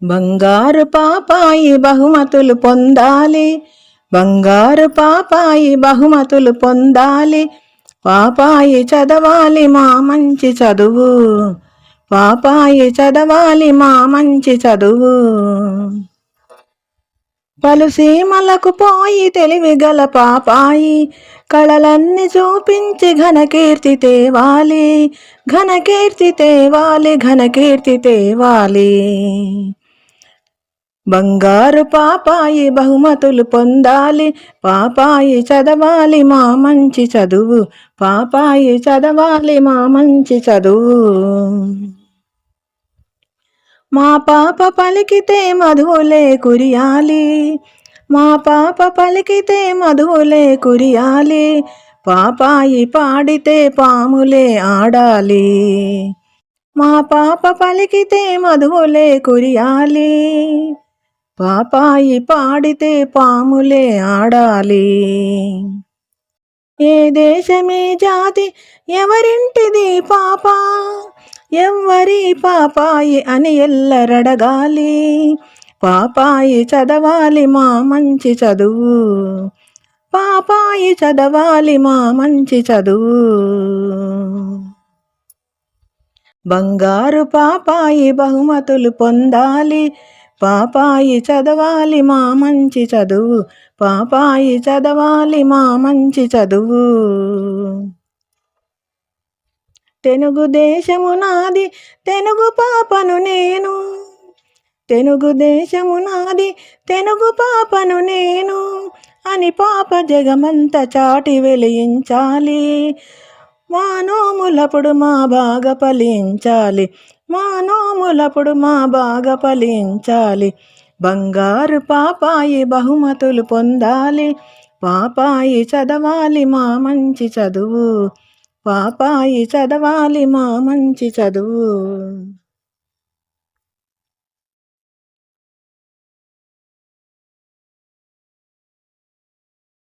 బంగారు పాపాయి బహుమతులు పొందాలి, బంగారు పాపాయి బహుమతులు పొందాలి, పాపాయి చదవాలి మా మంచి చదువు, పాపాయి చదవాలి మా మంచి చదువు. పలుసీమలకు పోయి తెలివిగల పాపాయి, కళలన్నీ చూపించి ఘనకీర్తి తేవాలి, ఘనకీర్తి తేవాలి, ఘనకీర్తి తేవాలి. బంగారు పాపాయి బహుమతులు పొందాలి, పాపాయి చదవాలి మా మంచి చదువు, పాపాయి చదవాలి మా మంచి చదువు. మా పాప పలికితే మధువులే కురియాలి, మా పాప పలికితే మధువులే కురియాలి, పాపాయి పాడితే పాములే ఆడాలి, మా పాప పలికితే మధువులే కురియాలి, పాపాయి పాడితే పాములే ఆడాలి. ఏ దేశమే జాతి ఎవరింటిది పాప, ఎవ్వరి పాపాయి అని ఎల్లరడగాలి, పాపాయి చదవాలి మా మంచి చదువు, పాపాయి చదవాలి మా మంచి చదువు. బంగారు పాపాయి బహుమతులు పొందాలి, పాపాయి చదవాలి మా మంచి చదువు, పాపాయి చదవాలి మా మంచి చదువు. తెలుగు దేశము నాది తెలుగు పాపను నేను, తెలుగు దేశము నాది తెలుగు పాపను నేను అని పాప జగమంత చాటి వెలిగించాలి, మా నోములప్పుడు మా బాగా ఫలించాలి, మా నోములప్పుడు మా బాగా ఫలించాలి. బంగారు పాపాయి బహుమతులు పొందాలి, పాపాయి చదవాలి మా మంచి చదువు, పాపాయి చదవాలి మా మంచి చదువు.